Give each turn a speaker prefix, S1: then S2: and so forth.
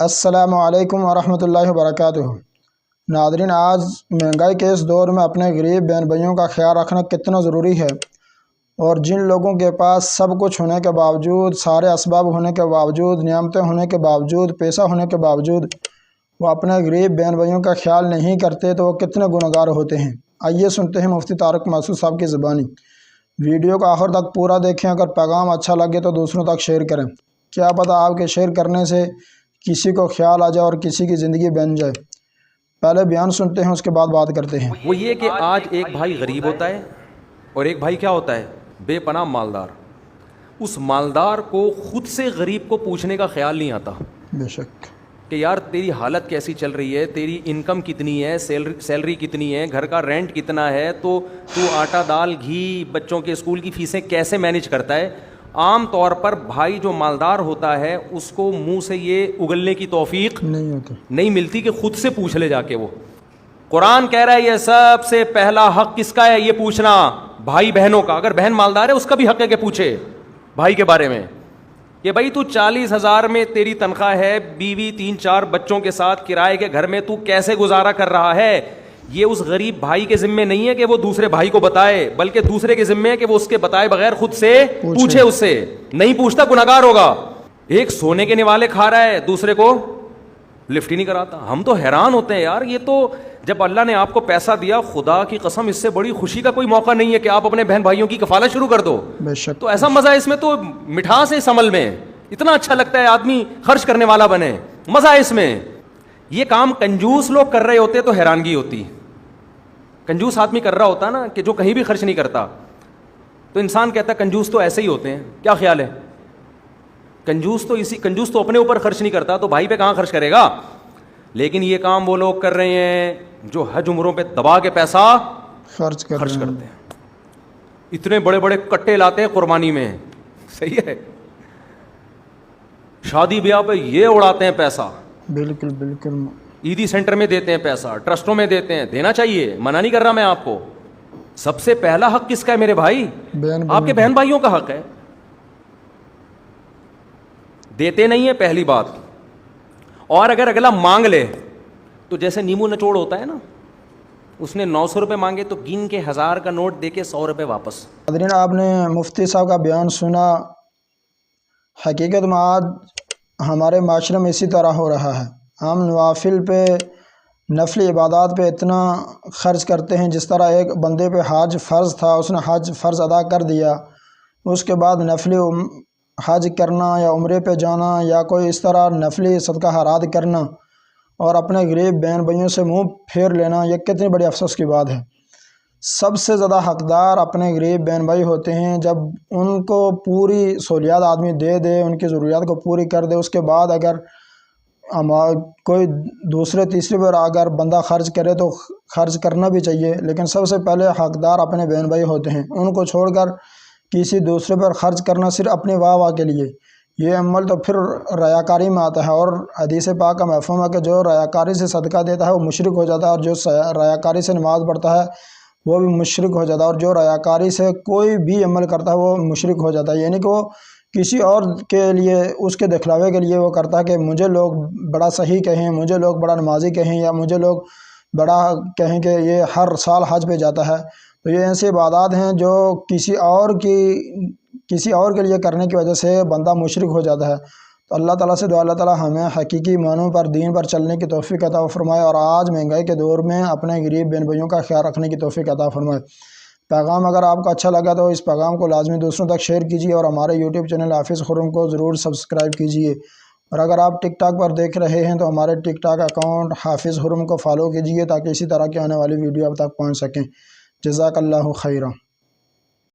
S1: السلام علیکم ورحمۃ اللہ وبرکاتہ۔ ناظرین، آج مہنگائی کے اس دور میں اپنے غریب بہن بھائیوں کا خیال رکھنا کتنا ضروری ہے، اور جن لوگوں کے پاس سب کچھ ہونے کے باوجود، سارے اسباب ہونے کے باوجود، نعمتیں ہونے کے باوجود، پیسہ ہونے کے باوجود وہ اپنے غریب بہن بھائیوں کا خیال نہیں کرتے تو وہ کتنے گنہگار ہوتے ہیں۔ آئیے سنتے ہیں مفتی طارق مسعود صاحب کی زبانی۔ ویڈیو کو آخر تک پورا دیکھیں، اگر پیغام اچھا لگے تو دوسروں تک شیئر کریں۔ کیا پتہ آپ کے شیئر کرنے سے کسی کو خیال آ جائے اور کسی کی زندگی بن جائے۔ پہلے بیان سنتے ہیں، اس کے بعد بات کرتے ہیں۔
S2: وہ یہ کہ آج ایک بھائی غریب ہوتا ہے اور ایک بھائی کیا ہوتا ہے؟ بے پناہ مالدار۔ اس مالدار کو خود سے غریب کو پوچھنے کا خیال نہیں آتا
S1: بے شک
S2: کہ یار تیری حالت کیسی چل رہی ہے، تیری انکم کتنی ہے، سیلری کتنی ہے، گھر کا رینٹ کتنا ہے، تو آٹا دال گھی بچوں کے اسکول کی فیسیں کیسے مینیج کرتا ہے۔ عام طور پر بھائی جو مالدار ہوتا ہے اس کو منہ سے یہ اگلنے کی توفیق نہیں ملتی کہ خود سے پوچھ لے جا کے۔ وہ قرآن کہہ رہا ہے یہ سب سے پہلا حق کس کا ہے؟ یہ پوچھنا بھائی بہنوں کا۔ اگر بہن مالدار ہے اس کا بھی حق ہے کہ پوچھے بھائی کے بارے میں کہ بھائی تو 40,000 میں تیری تنخواہ ہے، بیوی 3-4 بچوں کے ساتھ کرائے کے گھر میں تو کیسے گزارا کر رہا ہے؟ یہ اس غریب بھائی کے ذمے نہیں ہے کہ وہ دوسرے بھائی کو بتائے، بلکہ دوسرے کے ذمے ہے کہ وہ اس کے بتائے بغیر خود سے پوچھے۔ اس سے نہیں پوچھتا گنہگار ہوگا۔ ایک سونے کے نوالے کھا رہا ہے، دوسرے کو لفٹ ہی نہیں کراتا۔ ہم تو حیران ہوتے ہیں یار، یہ تو جب اللہ نے آپ کو پیسہ دیا، خدا کی قسم اس سے بڑی خوشی کا کوئی موقع نہیں ہے کہ آپ اپنے بہن بھائیوں کی کفالت شروع کر دو۔ تو ایسا مزہ ہے اس میں، تو مٹھاس ہے اس عمل میں، اتنا اچھا لگتا ہے آدمی خرچ کرنے والا بنے، مزہ ہے اس میں۔ یہ کام کنجوس لوگ کر رہے ہوتے تو حیرانگی ہوتی۔ کنجوس آدمی کر رہا ہوتا نا کہ جو کہیں بھی خرچ نہیں کرتا، تو انسان کہتا ہے کنجوس تو ایسے ہی ہوتے ہیں۔ کیا خیال ہے؟ کنجوس تو اپنے اوپر خرچ نہیں کرتا، تو بھائی پہ کہاں خرچ کرے گا؟ لیکن یہ کام وہ لوگ کر رہے ہیں جو حج عمروں پہ دبا کے پیسہ خرچ کرتے ہیں، اتنے بڑے بڑے کٹے لاتے ہیں قربانی میں، صحیح ہے، شادی بیاہ پہ یہ اڑاتے ہیں پیسہ،
S1: بالکل
S2: عیدی سینٹر میں دیتے ہیں پیسہ، ٹرسٹوں میں دیتے ہیں، دینا چاہیے، منع نہیں کر رہا میں آپ کو۔ سب سے پہلا حق کس کا ہے میرے بھائی؟ آپ کے بہن بھائیوں کا حق ہے۔ دیتے نہیں ہے پہلی بات، اور اگر اگلا مانگ لے تو جیسے نیمو نچوڑ ہوتا ہے نا، اس نے 900 روپے مانگے تو گن کے 1000 کا نوٹ دے کے 100 روپے واپس۔
S1: حضرین، آپ نے مفتی صاحب کا بیان سنا۔ حقیقت میں آج ہمارے معاشرے میں اسی طرح ہو رہا ہے۔ ہم نوافل پہ، نفلی عبادات پہ اتنا خرچ کرتے ہیں، جس طرح ایک بندے پہ حج فرض تھا، اس نے حج فرض ادا کر دیا، اس کے بعد نفلی حج کرنا یا عمرے پہ جانا یا کوئی اس طرح نفلی صدقہ خیرات کرنا اور اپنے غریب بہن بھائیوں سے منہ پھیر لینا، یہ کتنی بڑی افسوس کی بات ہے۔ سب سے زیادہ حقدار اپنے غریب بہن بھائی ہوتے ہیں۔ جب ان کو پوری سہولیات آدمی دے دے، ان کی ضروریات کو پوری کر دے، اس کے بعد اگر کوئی دوسرے تیسرے پر اگر بندہ خرچ کرے تو خرچ کرنا بھی چاہیے، لیکن سب سے پہلے حقدار اپنے بہن بھائی ہوتے ہیں۔ ان کو چھوڑ کر کسی دوسرے پر خرچ کرنا صرف اپنے واہ کے لیے، یہ عمل تو پھر ریاکاری میں آتا ہے، اور حدیث پاک کا مفہوم ہے کہ جو ریاکاری سے صدقہ دیتا ہے وہ مشرک ہو جاتا ہے، اور جو ریاکاری سے نماز پڑھتا ہے وہ بھی مشرک ہو جاتا ہے، اور جو ریاکاری سے کوئی بھی عمل کرتا ہے وہ مشرک ہو جاتا ہے۔ یعنی کہ وہ کسی اور کے لیے، اس کے دکھلاوے کے لیے وہ کرتا ہے کہ مجھے لوگ بڑا صحیح کہیں، مجھے لوگ بڑا نمازی کہیں، یا مجھے لوگ بڑا کہیں کہ یہ ہر سال حج پہ جاتا ہے۔ تو یہ ایسی عبادات ہیں جو کسی اور کے لیے کرنے کی وجہ سے بندہ مشرک ہو جاتا ہے۔ تو اللہ تعالیٰ سے دعا، اللہ تعالیٰ ہمیں حقیقی معنوں پر، دین پر چلنے کی توفیق عطا فرمائے، اور آج مہنگائی کے دور میں اپنے غریب بہن بھائیوں کا خیال رکھنے کی توفیق عطا فرمائے۔ پیغام اگر آپ کو اچھا لگا تو اس پیغام کو لازمی دوسروں تک شیئر کیجیے، اور ہمارے یوٹیوب چینل حافظ خرم کو ضرور سبسکرائب کیجیے، اور اگر آپ ٹک ٹاک پر دیکھ رہے ہیں تو ہمارے ٹک ٹاک اکاؤنٹ حافظ خرم کو فالو کیجیے، تاکہ اسی طرح کی آنے والی ویڈیو آپ تک پہنچ سکیں۔ جزاک اللہ خیرہ۔